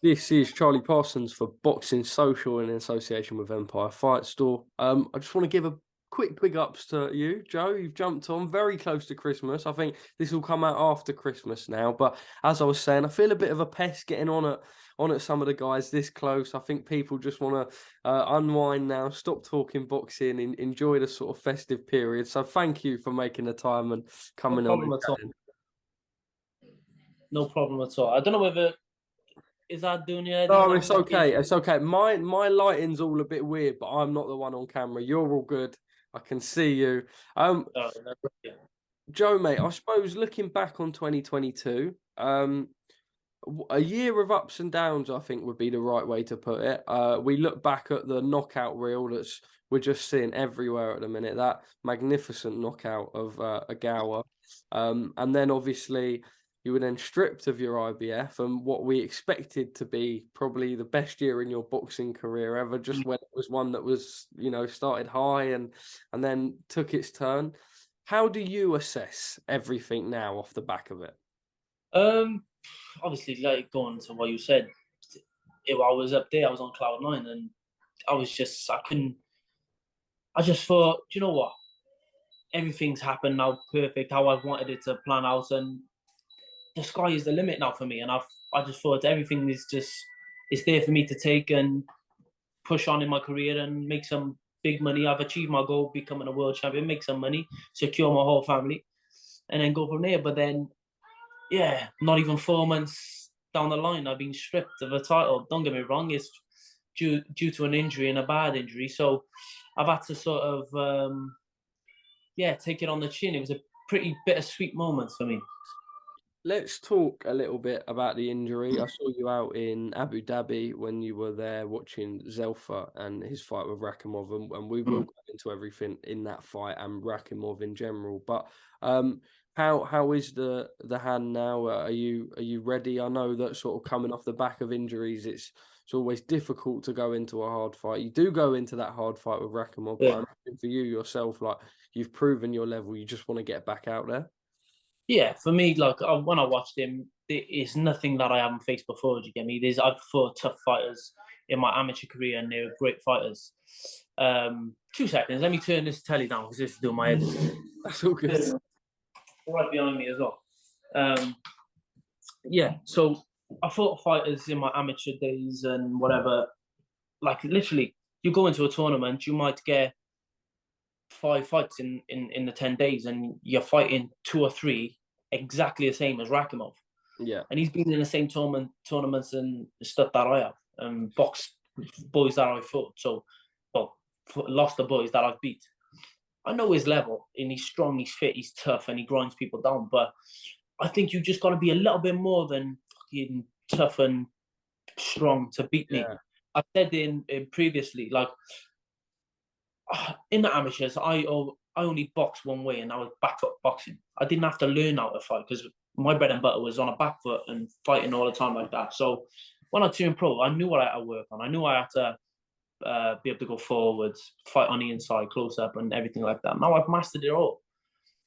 This is Charlie Parsons for Boxing Social in association with Empire Fight Store. I just want to give a quick big ups to you, Joe. You've jumped on very close to Christmas. I think this will come out after Christmas now. But as I was saying, I feel a bit of a pest getting on at some of the guys this close. I think people just want to unwind now, stop talking boxing, and enjoy the sort of festive period. So thank you for making the time and No coming on. problem at all. No problem at all. I don't know whether is that doing your head in No, now? it's okay. It's okay. My lighting's all a bit weird, but I'm not the one on camera. You're all good. I can see you. Yeah. Joe, mate, I suppose looking back on 2022, a year of ups and downs, I think would be the right way to put it. We look back at the knockout reel that's we're just seeing everywhere at the minute, that magnificent knockout of Ogawa. And then obviously you were then stripped of your IBF and what we expected to be probably the best year in your boxing career ever, just when it was one that was, started high and then took its turn. How do you assess everything now off the back of it? Um, Obviously, like going to what you said, if I was up there, I was on cloud 9, and I couldn't. I just thought, do you know what? Everything's happened now, perfect how I wanted it to plan out, and the sky is the limit now for me. And I just thought everything is just it's there for me to take and push on in my career and make some big money. I've achieved my goal, becoming a world champion, make some money, secure my whole family, and then go from there. But then, yeah, not even 4 months down the line, I've been stripped of a title. Don't get me wrong, it's due to an injury and a bad injury. So I've had to sort of, take it on the chin. It was a pretty bittersweet moment for me. Let's talk a little bit about the injury. I saw you out in Abu Dhabi when you were there watching Zelfa and his fight with Rakhimov, and we will go into everything in that fight and Rakhimov in general. But how is the hand now? Are you ready? I know that sort of coming off the back of injuries, it's always difficult to go into a hard fight. You do go into that hard fight with Rakhimov, but I Yeah. imagine for you yourself, like you've proven your level, you just want to get back out there. Yeah, for me, like when I watched him, there is nothing that I haven't faced before. Do you get me? I've fought tough fighters in my amateur career, and they're great fighters. 2 seconds, let me turn this telly down because this is doing my head. That's all good. Right behind me as well. Um, yeah, so I fought fighters in my amateur days and whatever. Like literally, you go into a tournament, you might get 5 fights in the 10 days, and you're fighting 2 or 3 exactly the same as Rakhimov. Yeah. And he's been in the same tournaments and stuff that I have, and boxed boys that I fought. So, well, lost the boys that I've beat. I know his level, and he's strong, he's fit, he's tough, and he grinds people down. But I think you just got to be a little bit more than fucking tough and strong to beat me. Yeah. I said in previously, like in the amateurs, I only boxed one way, and I was back foot boxing. I didn't have to learn how to fight because my bread and butter was on a back foot and fighting all the time like that. So when I turned pro, I knew what I had to work on. I knew I had to be able to go forwards, fight on the inside, close up, and everything like that. Now I've mastered it all.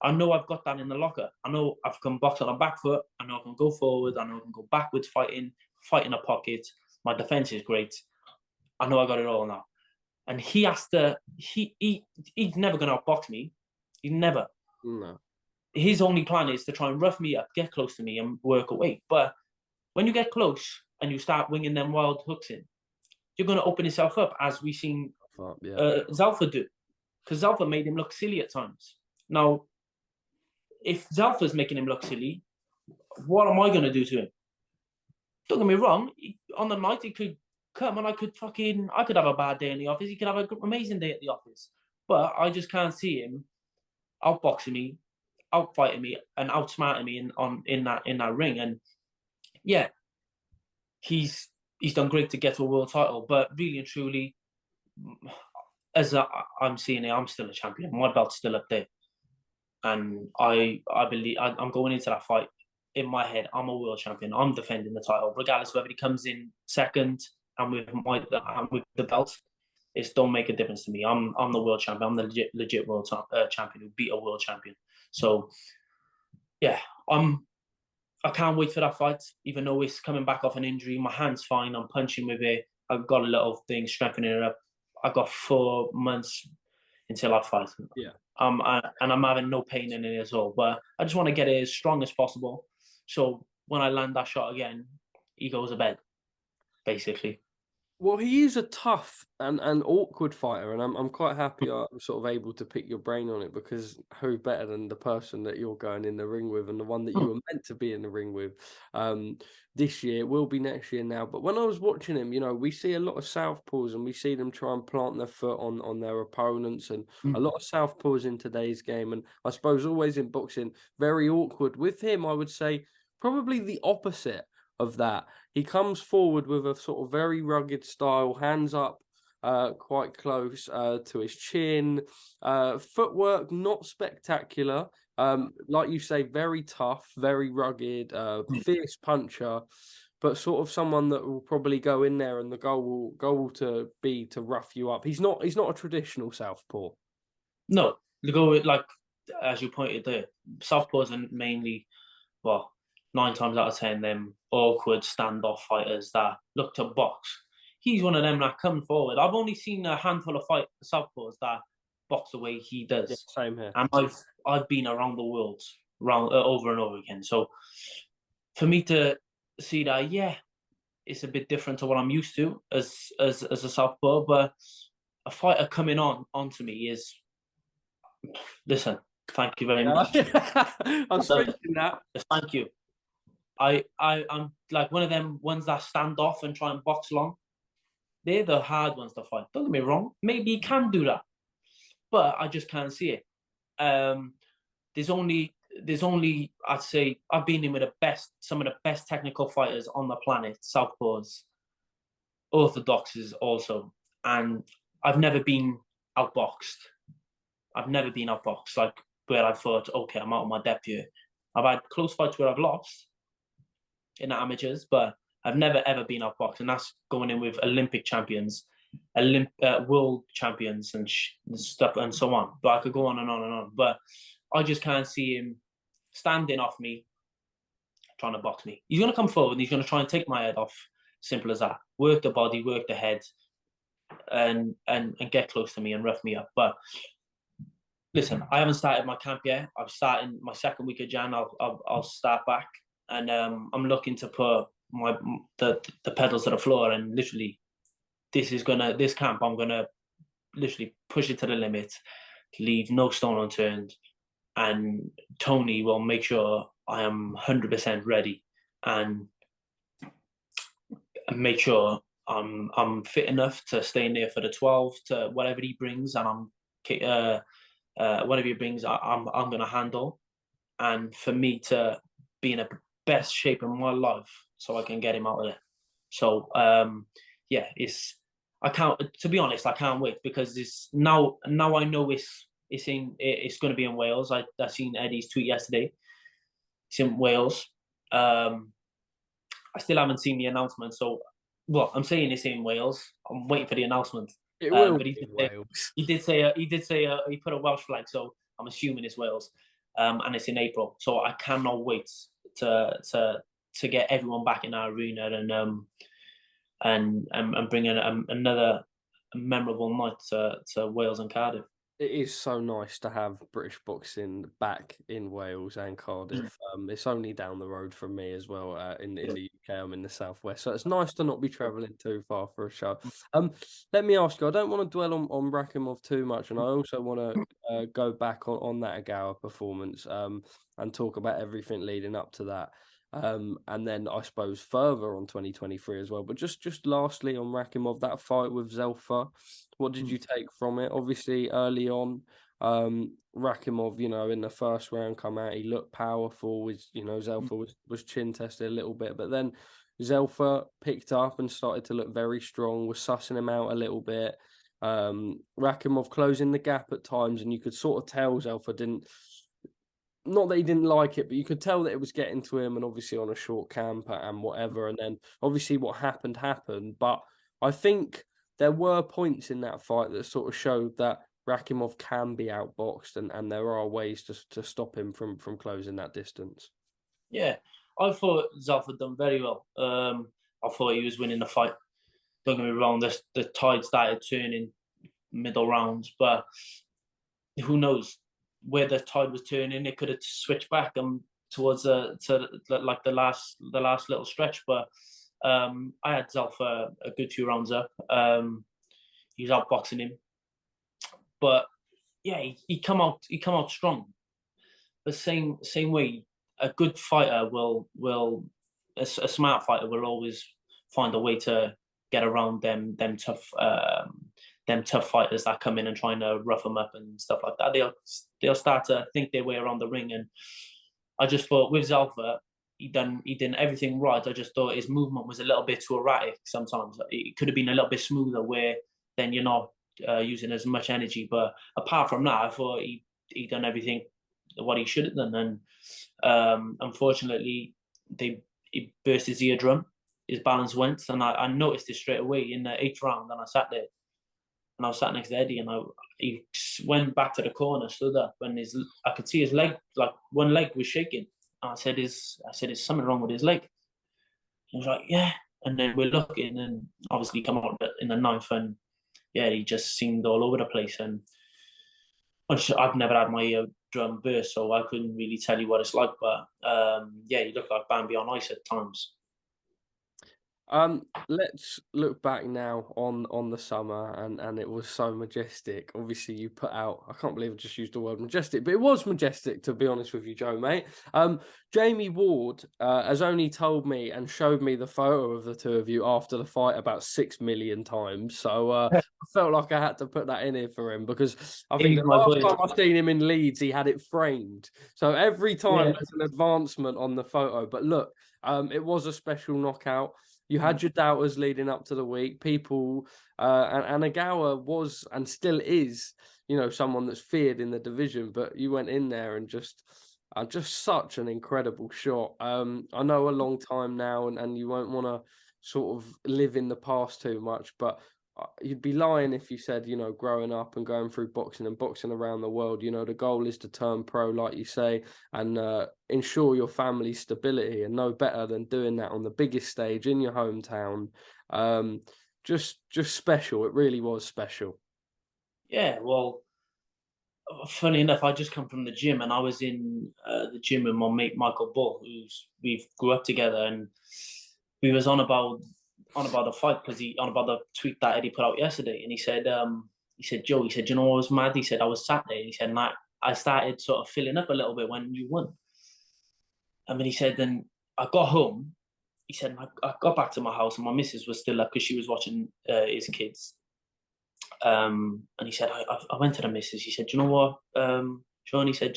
I know I've got that in the locker. I know I can box on a back foot. I know I can go forward. I know I can go backwards, fight in a pocket. My defense is great. I know I got it all now. And he has to. He's never going to outbox me. He's never. No. His only plan is to try and rough me up, get close to me, and work away. But when you get close and you start winging them wild hooks in, you're going to open yourself up, as we've seen Yeah. Zalfa do. Because Zalfa made him look silly at times. Now, if Zalfa's making him look silly, what am I going to do to him? Don't get me wrong. On the night, he could come and I could have a bad day in the office. He could have an amazing day at the office. But I just can't see him outboxing me, outfighting me, and outsmarting me in that ring. And yeah, he's done great to get to a world title. But really and truly, I'm seeing it, I'm still a champion. My belt's still up there. And I believe I'm going into that fight in my head. I'm a world champion. I'm defending the title, regardless of whether he comes in second and with the belt. It don't make a difference to me. I'm the world champion. I'm the legit world champion who beat a world champion. So yeah, I'm I can't wait for that fight, even though it's coming back off an injury. My hand's fine. I'm punching with it. I've got a little thing strengthening it up. I got 4 months until I fight. Yeah. And I'm having no pain in it as well. But I just want to get it as strong as possible. So when I land that shot again, he goes to bed, basically. Well, he is a tough and awkward fighter, and I'm quite happy I'm sort of able to pick your brain on it, because who better than the person that you're going in the ring with, and the one that you were meant to be in the ring with this year, will be next year now. But when I was watching him, you know, we see a lot of southpaws, and we see them try and plant their foot on their opponents, and a lot of southpaws in today's game. And I suppose always in boxing, very awkward. With him, I would say probably the opposite of that. He comes forward with a sort of very rugged style, hands up quite close to his chin. Footwork, not spectacular. Like you say, very tough, very rugged, fierce puncher, but sort of someone that will probably go in there and the goal will to be to rough you up. He's not a traditional southpaw. No, the go with, like, as you pointed there, southpaws are mainly, well, 9 times out of 10, them awkward standoff fighters that look to box. He's one of them that come forward. I've only seen a handful of southpaws that box the way he does. Yeah, same here. And I've been around the world, over and over again. So for me to see that, yeah, it's a bit different to what I'm used to as a southpaw. But a fighter coming onto me is, listen, thank you very much. I'm speaking that. Thank you. I'm like one of them ones that stand off and try and box long. They're the hard ones to fight. Don't get me wrong. Maybe he can do that, but I just can't see it. There's only I'd say I've been in with some of the best technical fighters on the planet, southpaws, orthodoxes also, and I've never been outboxed. Like where I thought, okay, I'm out of my depth here. I've had close fights where I've lost in the amateurs, but I've never ever been outboxed, and that's going in with Olympic champions, world champions, and stuff, and so on. But I could go on and on and on. But I just can't see him standing off me, trying to box me. He's going to come forward and he's going to try and take my head off. Simple as that. Work the body, work the head, and get close to me and rough me up. But listen, I haven't started my camp yet. I'm starting my second week of Jan. I'll start back, and I'm looking to put the pedals to the floor, and literally this camp I'm gonna literally push it to the limit, leave no stone unturned, and Tony will make sure I am 100% ready, and make sure I'm fit enough to stay in there for the 12 to whatever he brings, and whatever he brings, I'm gonna handle, and for me to be in a best shape in my life so I can get him out of there. So yeah, to be honest, I can't wait, because now I know it's going to be in Wales. I seen Eddie's tweet yesterday. It's in Wales. I still haven't seen the announcement, so well, I'm saying it's in Wales. I'm waiting for the announcement. It will but be in Wales. He did say he put a Welsh flag, so I'm assuming it's Wales. And it's in April, so I cannot wait to get everyone back in our arena and bring in another memorable night to Wales and Cardiff. It is so nice to have British boxing back in Wales and Cardiff. It's only down the road from me as well. In the UK, I'm in the southwest, so it's nice to not be travelling too far for a show. Let me ask you. I don't want to dwell on Rakhimov too much, and I also want to go back on that Ogawa performance and talk about everything leading up to that. And then I suppose further on 2023 as well. But just lastly on Rakhimov, that fight with Zelfa, what did you take from it? Obviously, early on, Rakhimov, you know, in the first round come out, he looked powerful. Zelfa was chin tested a little bit, but then Zelfa picked up and started to look very strong, was sussing him out a little bit. Rakhimov closing the gap at times, and you could sort of tell Zelfa didn't. Not that he didn't like it, but you could tell that it was getting to him, and obviously on a short camp and whatever. And then obviously what happened. But I think there were points in that fight that sort of showed that Rakhimov can be outboxed, and there are ways to stop him from closing that distance. Yeah, I thought Zelf had done very well. I thought he was winning the fight. Don't get me wrong, the tide started turning middle rounds, but who knows where the tide was turning? It could have switched back towards like the last little stretch. But I had Zelf a good 2 rounds up. He was outboxing him, but yeah, he come out strong. The same way, a good fighter will a smart fighter will always find a way to get around them tough fighters that come in and trying to rough them up and stuff like that. They'll start to think their way around the ring. And I just thought with Zalfa, he did everything right. I just thought his movement was a little bit too erratic sometimes. It could have been a little bit smoother where then you're not using as much energy. But apart from that, I thought he done everything what he should have done. And unfortunately, he burst his eardrum. His balance went, and I noticed it straight away in the 8th round. And I sat there, and I was sat next to Eddie, and he went back to the corner, stood up, and I could see his leg, like one leg was shaking. And I said, "Is something wrong with his leg?" He was like, "Yeah." And then we're looking, and obviously come out in the 9th, and yeah, he just seemed all over the place. And I've never had my eardrum burst, so I couldn't really tell you what it's like. But yeah, he looked like Bambi on ice at times. Let's look back now on the summer, and it was so majestic. Obviously, you put out, I can't believe I just used the word majestic, but it was majestic, to be honest with you, Joe, mate. Jamie Ward has only told me and showed me the photo of the 2 of you after the fight about 6 million times. So I felt like I had to put that in here for him, because I think the last time I've seen him in Leeds, he had it framed. So every time there's an advancement on the photo. But look, it was a special knockout. You had your doubters leading up to the week. People, and Ogawa was and still is, someone that's feared in the division. But you went in there and just such an incredible shot. I know a long time now, and you won't want to sort of live in the past too much, but you'd be lying if you said, growing up and going through boxing and boxing around the world, the goal is to turn pro, like you say, and ensure your family's stability. And no better than doing that on the biggest stage in your hometown. Just special. It really was special. Yeah, well, funny enough, I just come from the gym, and I was in the gym with my mate Michael Bull, we grew up together, and we was on about the fight, because on about the tweet that Eddie put out yesterday. And he said, Joe, he said, you know what was mad? He said, I was sat there, and he said, I started sort of filling up a little bit when you won. I mean, he said, then I got home. He said, I got back to my house, and my missus was still up because she was watching his kids. And he said, I went to the missus. He said, you know what, Sean? He said,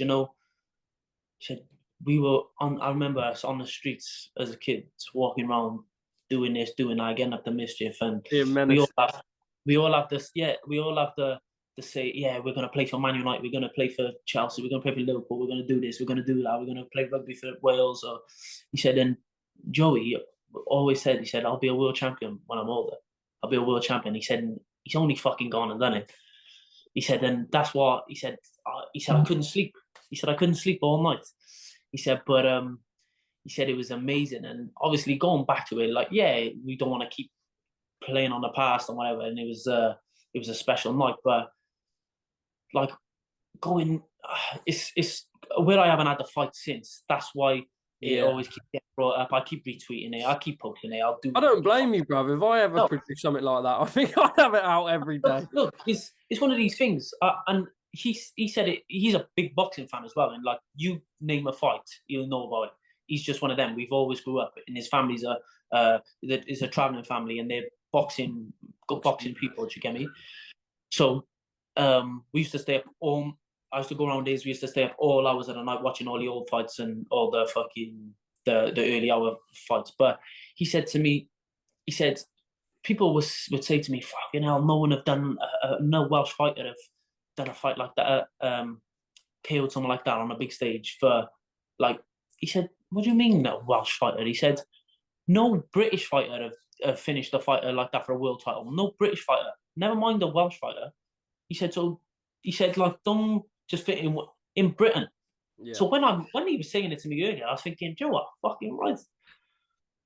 we were on. I remember us on the streets as a kid, walking around, doing this, doing that, getting up the mischief, and we all have this. Yeah, we all have the say, yeah, we're gonna play for Man United, we're gonna play for Chelsea, we're gonna play for Liverpool, we're gonna do this, we're gonna do that, we're gonna play rugby for Wales. Or he said, and Joey always said, he said, I'll be a world champion when I'm older. I'll be a world champion. He said, he's only fucking gone and done it. He said, and that's what he said. I couldn't sleep. He said, I couldn't sleep all night. He said, but he said it was amazing. And obviously going back to it, like, yeah, we don't want to keep playing on the past and whatever. And it was a special night, but like going, it's where I haven't had the fight since. That's why it always keeps getting brought up. I keep retweeting it. I keep poking it. I don't blame you, brother. If I ever produce something like that, I think I'd have it out every day. Look, it's one of these things, and he said it. He's a big boxing fan as well, and like, you name a fight, he'll know about it. He's just one of them. We've always grew up, and his family's is a traveling family, and they're boxing people. Do you get me? So we used to stay up all. I used to go around days. We used to stay up all hours of the night watching all the old fights and all the fucking the early hour fights. But he said to me, he said, people would say to me, "Fucking hell, no one have done no Welsh fighter have done a fight like that, KO'd someone like that on a big stage for like." He said, "What do you mean, no Welsh fighter?" He said, "No British fighter have finished a fighter like that for a world title. No British fighter. Never mind the Welsh fighter." He said, "So," he said, like, don't just fit in Britain. Yeah. So when he was saying it to me earlier, I was thinking, Joe, what fucking right?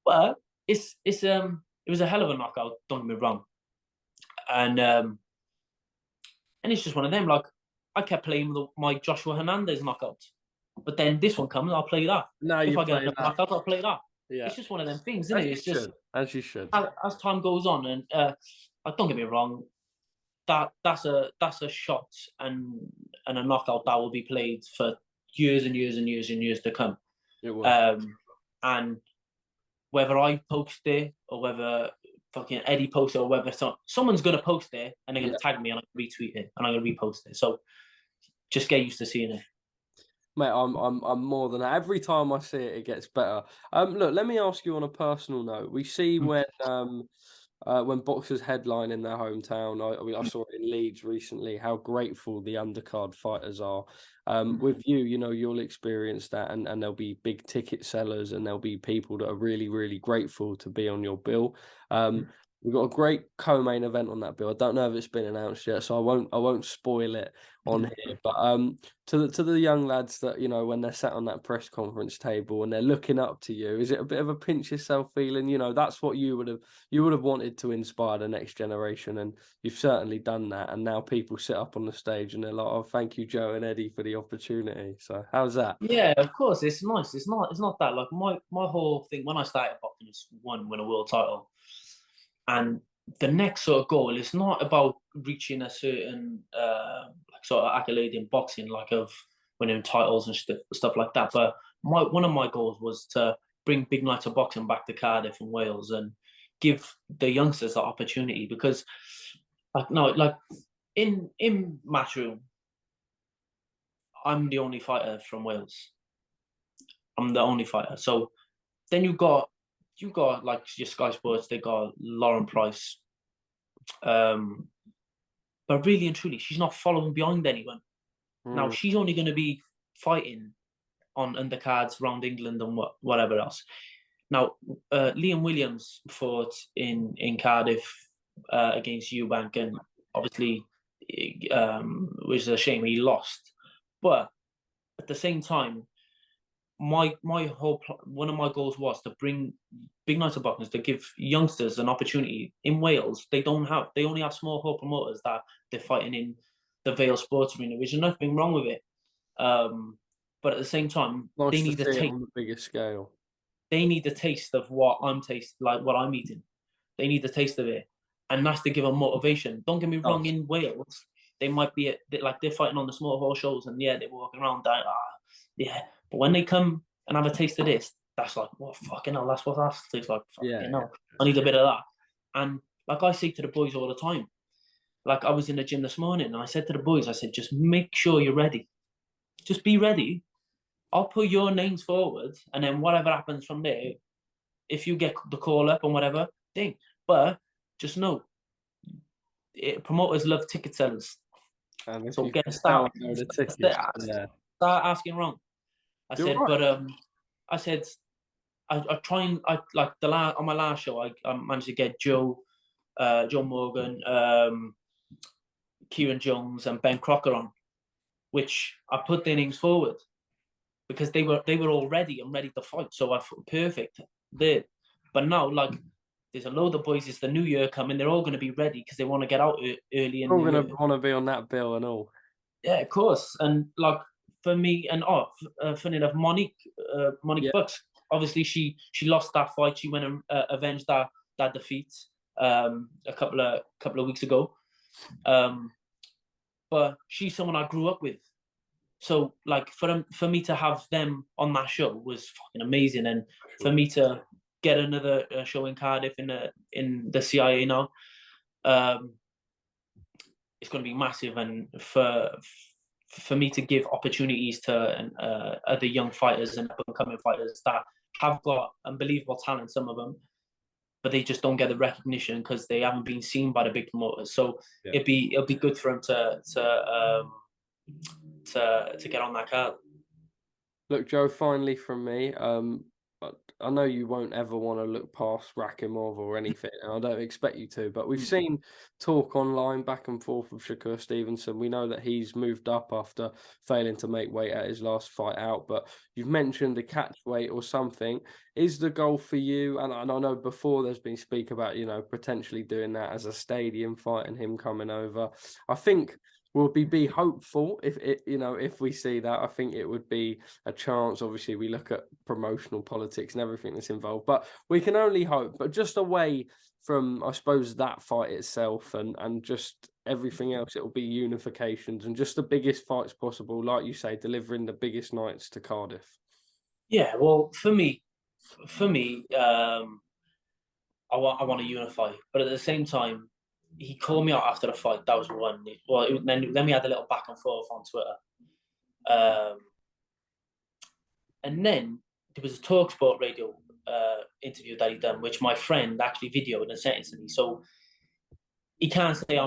But it was a hell of a knockout. Don't get me wrong, and it's just one of them. Like I kept playing with my Joshua Hernandez knockout, but then this one comes, I'll play that. Now If you I get play another that. knockout, I'll play that. Yeah. It's just one of them things, isn't As it? you It's just should. As you should. as time goes on, and like, don't get me wrong, that's a shot and a knockout that will be played for years and years and years and years to come. It will. And whether I post it or whether fucking Eddie posts it or whether someone's gonna post it and they're gonna tag me and I'm gonna retweet it and I'm gonna repost it. So just get used to seeing it. Mate, I'm more than that. Every time I see it, it gets better. Look, let me ask you on a personal note. We see when boxers headline in their hometown. I saw it in Leeds recently. How grateful the undercard fighters are. With you, you'll experience that, and there'll be big ticket sellers, and there'll be people that are really, really grateful to be on your bill. We've got a great co-main event on that bill. I don't know if it's been announced yet, so I won't spoil it on here. But to the young lads that when they're sat on that press conference table and they're looking up to you, is it a bit of a pinch yourself feeling? That's what you would have wanted to inspire the next generation, and you've certainly done that. And now people sit up on the stage and they're like, "Oh, thank you, Joe and Eddie, for the opportunity." So how's that? Yeah, of course, it's nice. It's not that like my whole thing when I started boxing is win a world title. And the next sort of goal is not about reaching a certain like sort of accolade in boxing, like of winning titles and stuff like that. But one of my goals was to bring big nights of boxing back to Cardiff and Wales and give the youngsters that opportunity because, like in Matchroom, I'm the only fighter from Wales. I'm the only fighter. So then you got like your Sky Sports. They got Lauren Price. But really and truly, she's not following behind anyone. Now she's only going to be fighting on undercards around England and whatever else. Now Liam Williams fought in Cardiff against Eubank, and obviously it was a shame he lost. But at the same time, one of my goals was to bring big nights of boxing to give youngsters an opportunity in Wales. They only have small hall promoters that they're fighting in the Vale Sports Arena, which is nothing wrong with it. But at the same time, Nice they to need see a it taste. on the bigger scale. They need the taste of what what I'm eating. They need the taste of it, and that's to give them motivation. Don't get me wrong. In Wales, they might be like they're fighting on the small hall shows, and yeah, they're walking around like, yeah. But when they come and have a taste of this, that's like, what fucking hell, that's what that tastes like. Fucking hell. I need a bit of that. And like I say to the boys all the time, like I was in the gym this morning and I said to the boys, I said, just make sure you're ready. Just be ready. I'll put your names forward, and then whatever happens from there, if you get the call up and whatever, thing. But just know, promoters love ticket sellers. And so get start asking wrong. I said, right. but I said, I try and like on my last show, I managed to get Joe Morgan, Kieran Jones, and Ben Crocker on, which I put their names forward because they were all ready and ready to fight. So I thought perfect there. But now, like, there's a load of boys. It's the new year coming. They're all going to be ready because they want to get out early. They're all going to want to be on that bill and all. Yeah, of course. And like for me, and funny enough, Monique Bucks. Obviously, she lost that fight. She went and avenged that defeat a couple of weeks ago. But she's someone I grew up with. So like for me to have them on that show was fucking amazing, and for me to get another show in Cardiff in the CIA now, it's going to be massive, and for me to give opportunities to other young fighters and up-and-coming fighters that have got unbelievable talent, some of them, but they just don't get the recognition because they haven't been seen by the big promoters. So it'll be good for them to get on that card. Look, Joe, finally from me, I know you won't ever want to look past Rakhimov or anything, and I don't expect you to, but we've seen talk online back and forth with SHAKUR Stevenson. We know that he's moved up after failing to make weight at his last fight out, but you've mentioned a catch weight or something. Is the goal for you, and I know before there's been speak about, potentially doing that as a stadium fight and him coming over. I think we'll be hopeful if we see that. I think it would be a chance. Obviously, we look at promotional politics and everything that's involved, but we can only hope. But just away from, I suppose, that fight itself and just everything else, it will be unifications and just the biggest fights possible. Like you say, delivering the biggest nights to Cardiff. Yeah, well, for me, I want to unify, but at the same time, he called me out after the fight. That was one. Well, then we had a little back and forth on Twitter, and then there was a TalkSport radio interview that he done, which my friend actually videoed and sent it to me. So he can't say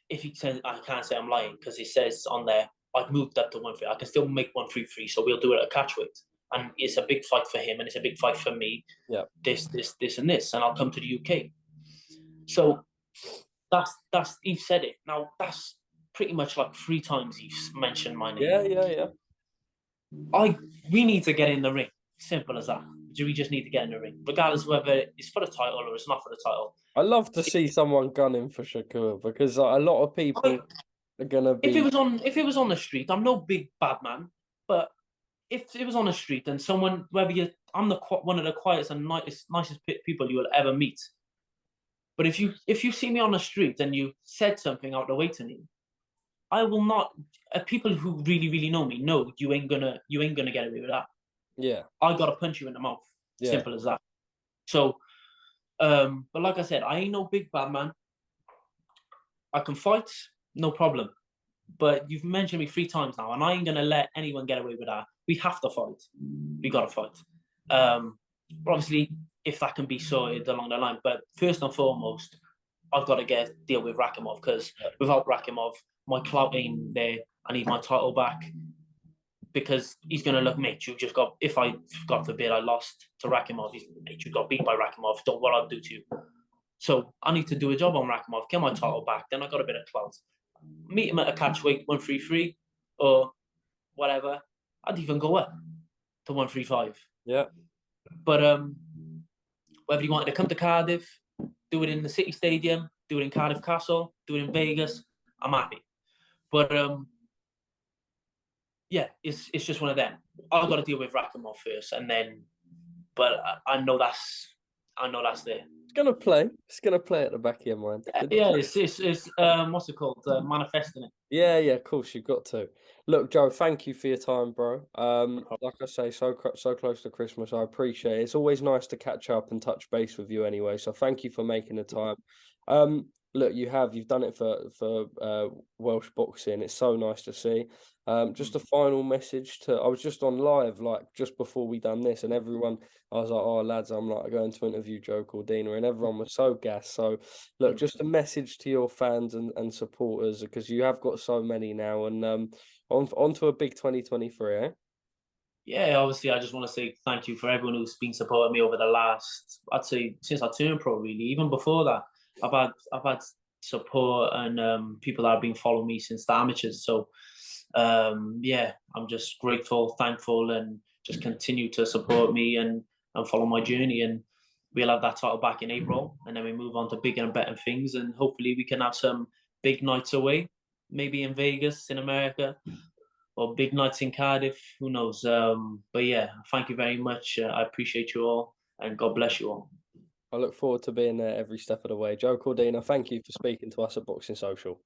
if he says I can't say I'm lying, because he says on there I've moved up to 130. I can still make 133, so we'll do it at catchweight. And it's a big fight for him, and it's a big fight for me. Yeah. This, and this, and I'll come to the UK. So that's he said it. Now that's pretty much like 3 times he's mentioned my name. Yeah. We need to get in the ring. Simple as that. We just need to get in the ring, regardless whether it's for the title or it's not for the title. I love to see someone gunning for SHAKUR, because a lot of people are gonna be. If it was on the street, I'm no big bad man, but if it was on the street and someone, I'm one of the quietest and nicest people you will ever meet. But if you see me on the street and you said something out the way to me, I will not. People who really, really know me know you ain't gonna get away with that. Yeah, I gotta punch you in the mouth. Yeah. Simple as that. So, but like I said, I ain't no big bad man. I can fight, no problem. But you've mentioned me 3 times now, and I ain't gonna let anyone get away with that. We have to fight. We gotta fight. But obviously, if that can be sorted along the line. But first and foremost, I've got to deal with Rakhimov, because without Rakhimov, my clout ain't there. I need my title back, because he's going to look, mate, you just got, if I, God forbid, I lost to Rakhimov, mate, you got beat by Rakhimov, don't what I'll do to you. So I need to do a job on Rakhimov, get my title back, then I got a bit of clout. Meet him at a catch weight 133 or whatever. I'd even go up to 135. Yeah. But whether you wanted to come to Cardiff, do it in the City Stadium, do it in Cardiff Castle, do it in Vegas, I'm happy. But yeah, it's just one of them. I've got to deal with Rakhimov first, and then. But I know that's there. It's gonna play. It's gonna play at the back of your mind. Yeah, it's what's it called? Manifesting it. Yeah, of course you've got to. Look, Joe, thank you for your time, bro. Like I say, so close to Christmas, I appreciate it. It's always nice to catch up and touch base with you anyway. So thank you for making the time. Look, you've done it for Welsh boxing. It's so nice to see. Just a final message I was just on live, like just before we done this, and everyone, I was like, oh lads, I'm like going to interview Joe Cordina, and everyone was so gassed. So look, just a message to your fans and supporters, because you have got so many now, and on to a big 2023, eh? Yeah, obviously, I just want to say thank you for everyone who's been supporting me over the last, I'd say, since I turned pro, really. Even before that, I've had support and people that have been following me since the amateurs. So, yeah, I'm just grateful, thankful, and just continue to support me and follow my journey. And we'll have that title back in April, and then we move on to bigger and better things. And hopefully, we can have some big nights away, maybe in Vegas, in America, or big nights in Cardiff. Who knows? But yeah, thank you very much. I appreciate you all, and God bless you all. I look forward to being there every step of the way. Joe Cordina, thank you for speaking to us at Boxing Social.